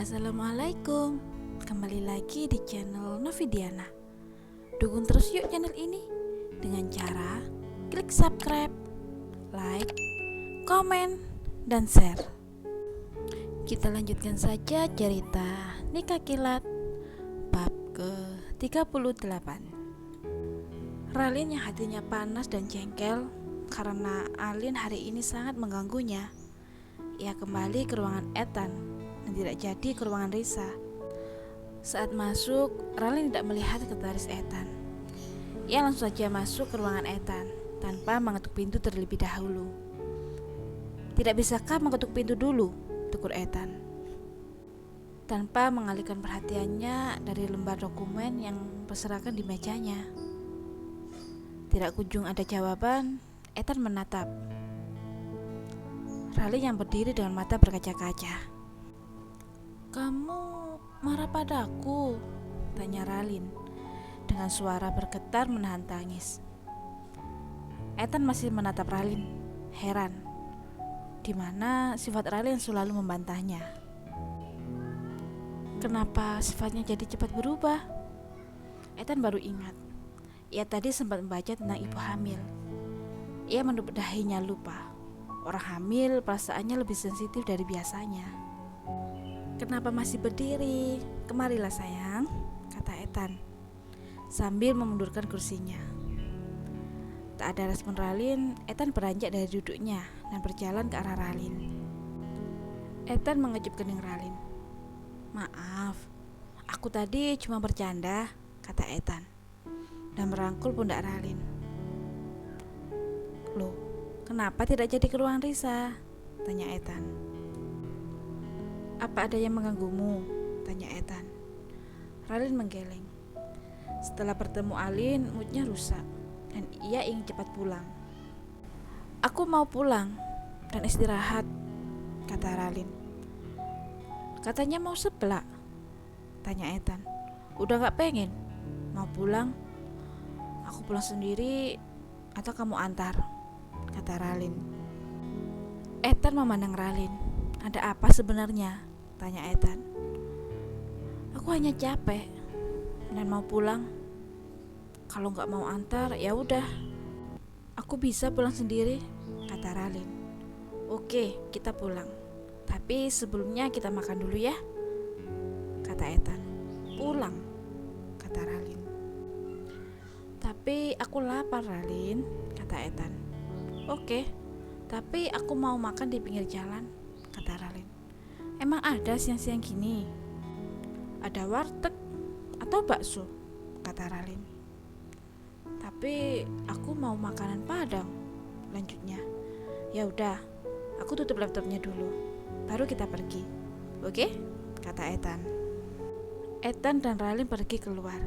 Assalamualaikum. Kembali lagi di channel Novidiana. Dukung terus yuk channel ini dengan cara klik subscribe, like, komen, dan share. Kita lanjutkan saja cerita Nikah Kilat bab ke-38. Ralin yang hatinya panas dan jengkel karena Alin hari ini sangat mengganggunya. Ia kembali ke ruangan Ethan dan tidak jadi ke ruangan Risa. Saat masuk, Ralin tidak melihat sekretaris Ethan. Ia langsung saja masuk ke ruangan Ethan tanpa mengetuk pintu terlebih dahulu. "Tidak bisakah mengetuk pintu dulu?" tegur Ethan, tanpa mengalihkan perhatiannya dari lembar dokumen yang berserakan di mejanya. Tidak kunjung ada jawaban, Ethan menatap Ralin yang berdiri dengan mata berkaca-kaca. "Kamu marah padaku?" tanya Ralin dengan suara bergetar menahan tangis. Ethan masih menatap Ralin, heran, di mana sifat Ralin selalu membantahnya. Kenapa sifatnya jadi cepat berubah? Ethan baru ingat, ia tadi sempat membaca tentang ibu hamil. Ia menutup dahinya lupa. Orang hamil perasaannya lebih sensitif dari biasanya. "Kenapa masih berdiri? Kemarilah sayang," kata Ethan sambil memundurkan kursinya. Tak ada respon Ralin, Ethan beranjak dari duduknya dan berjalan ke arah Ralin. Ethan mengecup kening Ralin. "Maaf, aku tadi cuma bercanda," kata Ethan dan merangkul pundak Ralin. "Loh, kenapa tidak jadi ke ruang Risa?" tanya Ethan. "Apa ada yang mengganggumu?" tanya Ethan. Ralin menggeleng. Setelah bertemu Alin, moodnya rusak dan ia ingin cepat pulang. "Aku mau pulang dan istirahat," kata Ralin. "Katanya mau seblak," tanya Ethan. "Udah gak pengen? Mau pulang? Aku pulang sendiri atau kamu antar?" kata Ralin. Ethan memandang Ralin. "Ada apa sebenarnya?" tanya Ethan. "Aku hanya capek dan mau pulang. Kalau nggak mau antar, ya udah. Aku bisa pulang sendiri," kata Ralin. "Oke, kita pulang. Tapi sebelumnya kita makan dulu ya," kata Ethan. "Pulang," kata Ralin. "Tapi aku lapar, Ralin," kata Ethan. "Oke, tapi aku mau makan di pinggir jalan," kata Ralin. "Emang ada siang-siang gini? Ada warteg atau bakso?" kata Ralin. "Tapi aku mau makanan Padang," lanjutnya. "Ya udah, aku tutup laptopnya dulu, baru kita pergi. Oke?" kata Ethan. Ethan dan Ralin pergi keluar.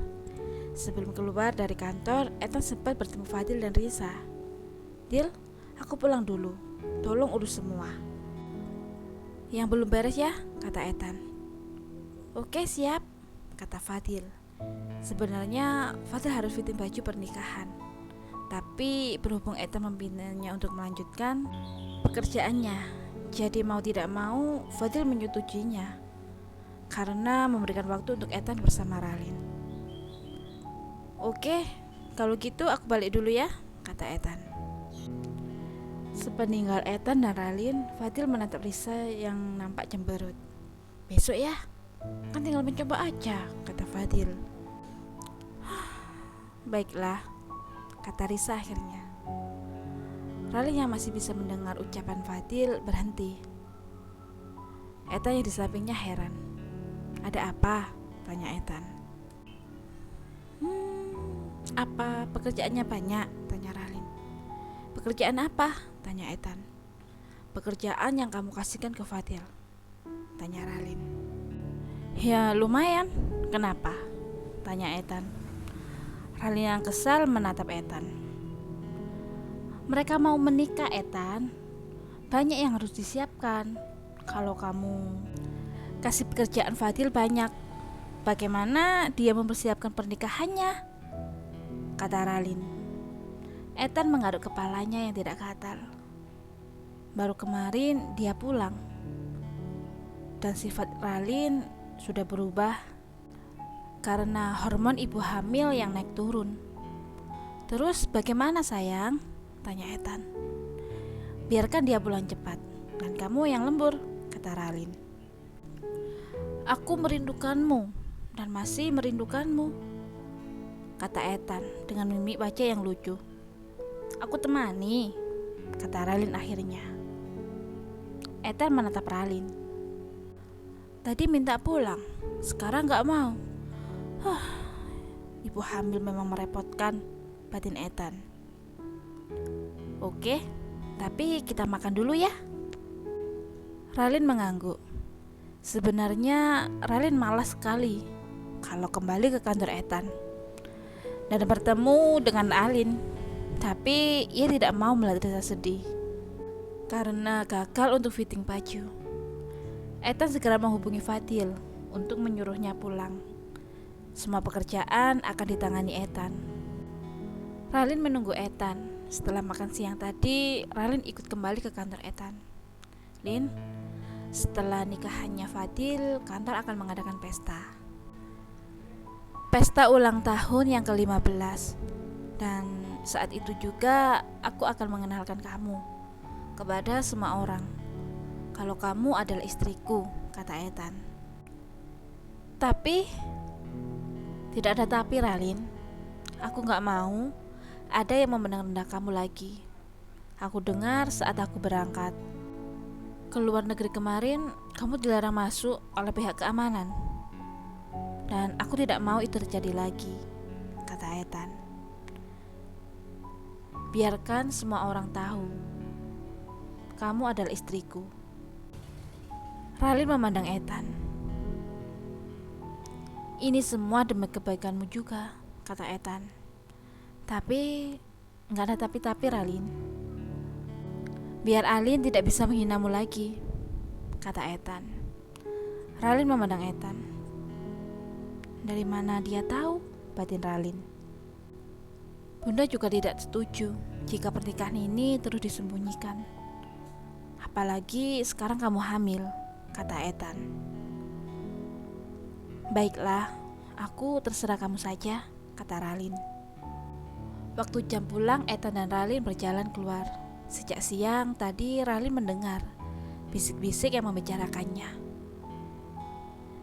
Sebelum keluar dari kantor, Ethan sempat bertemu Fadil dan Risa. "Dil, aku pulang dulu. Tolong urus semua yang belum beres ya," kata Ethan. "Oke, siap," kata Fadil. Sebenarnya Fadil harus fitting baju pernikahan, tapi berhubung Ethan membinanya untuk melanjutkan pekerjaannya, jadi mau tidak mau Fadil menyetujuinya karena memberikan waktu untuk Ethan bersama Ralin. "Oke, kalau gitu aku balik dulu ya," kata Ethan. Sepeninggal Ethan dan Ralin, Fadil menatap Risa yang nampak cemberut. "Besok ya, kan tinggal mencoba aja," kata Fadil. "Baiklah," kata Risa akhirnya. Ralin yang masih bisa mendengar ucapan Fadil berhenti. Ethan yang di sampingnya heran. "Ada apa?" tanya Ethan. "Apa pekerjaannya banyak?" tanya Ralin. "Pekerjaan apa?" tanya Ethan. "Pekerjaan yang kamu kasihkan ke Fadil," tanya Ralin. "Ya lumayan, kenapa?" tanya Ethan. Ralin yang kesal menatap Ethan. "Mereka mau menikah, Ethan. Banyak yang harus disiapkan. Kalau kamu kasih pekerjaan Fadil banyak, bagaimana dia mempersiapkan pernikahannya?" kata Ralin. Ethan menggaruk kepalanya yang tidak gatal. Baru kemarin dia pulang dan sifat Ralin sudah berubah karena hormon ibu hamil yang naik turun. Terus bagaimana sayang? Tanya Ethan. Biarkan dia pulang cepat dan kamu yang lembur, kata Ralin. Aku merindukanmu dan masih merindukanmu, kata Ethan dengan mimik baca yang lucu. Aku temani, kata Ralin akhirnya. Ethan menatap Ralin. Tadi minta pulang, sekarang gak mau. Ibu hamil memang merepotkan, batin Ethan. Oke, tapi kita makan dulu ya. Ralin mengangguk. Sebenarnya Ralin malas sekali kalau kembali ke kantor Ethan dan bertemu dengan Alin. Tapi ia tidak mau melihat rasa sedih karena gagal untuk fitting baju. Ethan segera menghubungi Fadil untuk menyuruhnya pulang. Semua pekerjaan akan ditangani Ethan. Ralin menunggu Ethan. Setelah makan siang tadi, Ralin ikut kembali ke kantor Ethan. Lin, setelah nikahannya Fadil, kantor akan mengadakan pesta. Pesta ulang tahun yang ke-15. Dan saat itu juga aku akan mengenalkan kamu kepada semua orang. Kalau kamu adalah istriku, kata Ethan. Tapi tidak ada tapi, Ralin. Aku gak mau ada yang memandang rendah kamu lagi. Aku dengar saat aku berangkat ke luar negeri kemarin, kamu dilarang masuk oleh pihak keamanan. Dan aku tidak mau itu terjadi lagi, kata Ethan. Biarkan semua orang tahu kamu adalah istriku. Ralin memandang Ethan. Ini semua demi kebaikanmu juga, kata Ethan. Tapi gak ada tapi-tapi, Ralin. Biar Alin tidak bisa menghinamu lagi, kata Ethan. Ralin memandang Ethan. Dari mana dia tahu? Batin Ralin. Bunda juga tidak setuju jika pernikahan ini terus disembunyikan. Apalagi sekarang kamu hamil, kata Ethan. Baiklah, aku terserah kamu saja, kata Ralin. Waktu jam pulang, Ethan dan Ralin berjalan keluar. Sejak siang tadi Ralin mendengar bisik-bisik yang membicarakannya.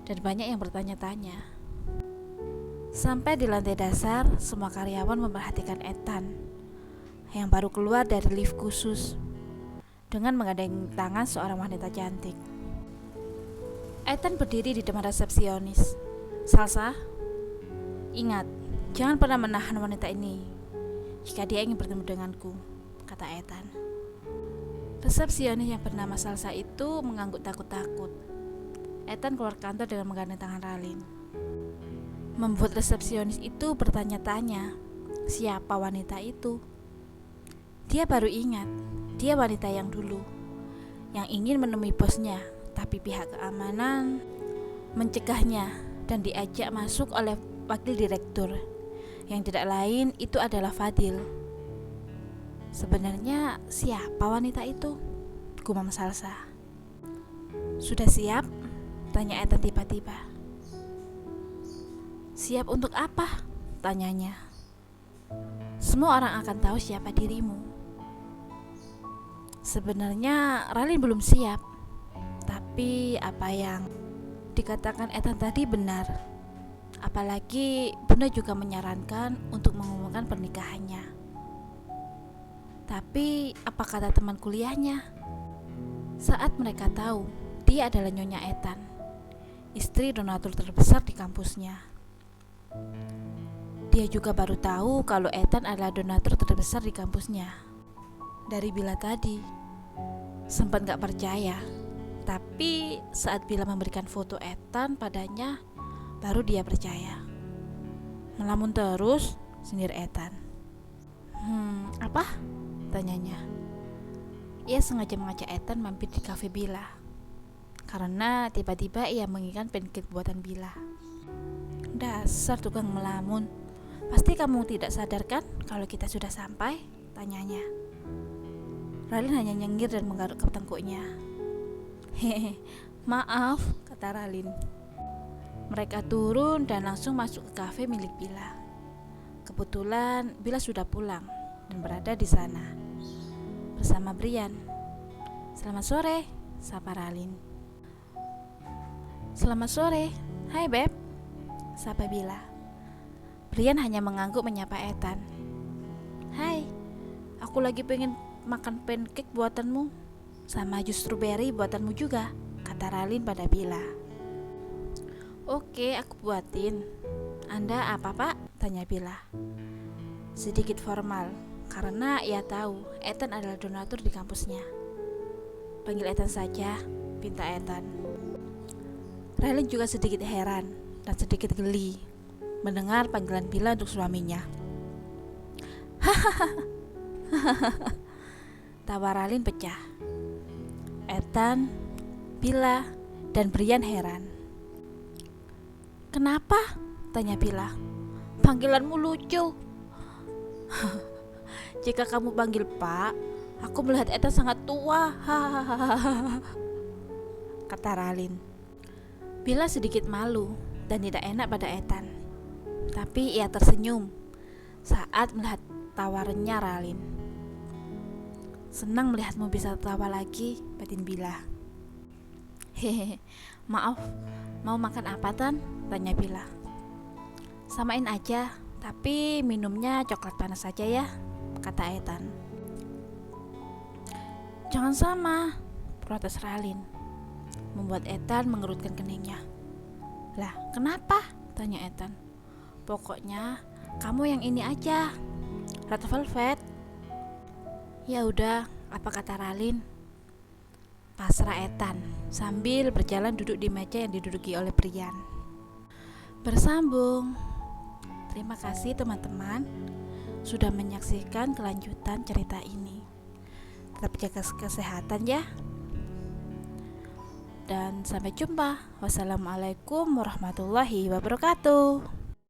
Dan banyak yang bertanya-tanya. Sampai di lantai dasar, semua karyawan memperhatikan Ethan yang baru keluar dari lift khusus dengan menggandeng tangan seorang wanita cantik. Ethan berdiri di depan resepsionis. Salsa, ingat, jangan pernah menahan wanita ini jika dia ingin bertemu denganku, kata Ethan. Resepsionis yang bernama Salsa itu mengangguk takut-takut. Ethan keluar kantor dengan menggandeng tangan Ralin. Membuat resepsionis itu bertanya-tanya, siapa wanita itu? Dia baru ingat, dia wanita yang dulu, yang ingin menemui bosnya, tapi pihak keamanan mencegahnya dan diajak masuk oleh wakil direktur, yang tidak lain itu adalah Fadil. Sebenarnya siapa wanita itu? Gumam Salsa. Sudah siap? Tanya Ethan tiba-tiba. Siap untuk apa? Tanyanya. Semua orang akan tahu siapa dirimu. Sebenarnya Ralin belum siap. Tapi apa yang dikatakan Ethan tadi benar. Apalagi Bunda juga menyarankan untuk mengumumkan pernikahannya. Tapi apa kata teman kuliahnya? Saat mereka tahu dia adalah Nyonya Ethan, istri donatur terbesar di kampusnya. Dia juga baru tahu kalau Ethan adalah donatur terbesar di kampusnya. Dari Bila tadi, sempat gak percaya. Tapi saat Bila memberikan foto Ethan padanya, baru dia percaya. Melamun terus, sindir Ethan. Apa? Tanyanya. Ia sengaja mengajak Ethan mampir di kafe Bila, karena tiba-tiba ia mengingat pancake buatan Bila. Dasar tukang melamun. Pasti kamu tidak sadar kan kalau kita sudah sampai? Tanyanya. Ralin hanya nyengir dan menggaruk ke tengkuknya. Hehe, Maaf, kata Ralin. Mereka turun dan langsung masuk ke kafe milik Bila. Kebetulan Bila sudah pulang dan berada di sana bersama Brian. Selamat sore, sapa Ralin. Selamat sore, hai Beb, sapa Bila. Brian hanya mengangguk menyapa Ethan. Hai, aku lagi pengen makan pancake buatanmu, sama jus strawberry buatanmu juga, kata Ralin pada Bila. Oke, aku buatin. Anda apa pak? Tanya Bila. Sedikit formal, karena ia tahu Ethan adalah donatur di kampusnya. Panggil Ethan saja, pinta Ethan. Ralin juga sedikit heran dan sedikit geli mendengar panggilan Bila untuk suaminya. Tawa Ralin pecah. Ethan, Bila, dan Brian heran. Kenapa? Tanya Bila. Panggilanmu lucu. Jika kamu panggil Pak, aku melihat Ethan sangat tua. Kata Ralin. Bila sedikit malu dan tidak enak pada Ethan, tapi ia tersenyum saat melihat tawarannya Ralin. Senang melihatmu bisa tertawa lagi, batin Bila. Hehehe, maaf, mau makan apa Tan? Tanya Bila. Samain aja, tapi minumnya coklat panas saja ya, kata Ethan. Jangan sama, protes Ralin, membuat Ethan mengerutkan keningnya. Lah, kenapa? Tanya Ethan. Pokoknya kamu yang ini aja, Red Velvet. Ya udah, apa kata Ralin? Pasrah Ethan sambil berjalan duduk di meja yang diduduki oleh Brian. Bersambung. Terima kasih teman-teman sudah menyaksikan kelanjutan cerita ini. Tetap jaga kesehatan ya. Dan sampai jumpa. Wassalamualaikum warahmatullahi wabarakatuh.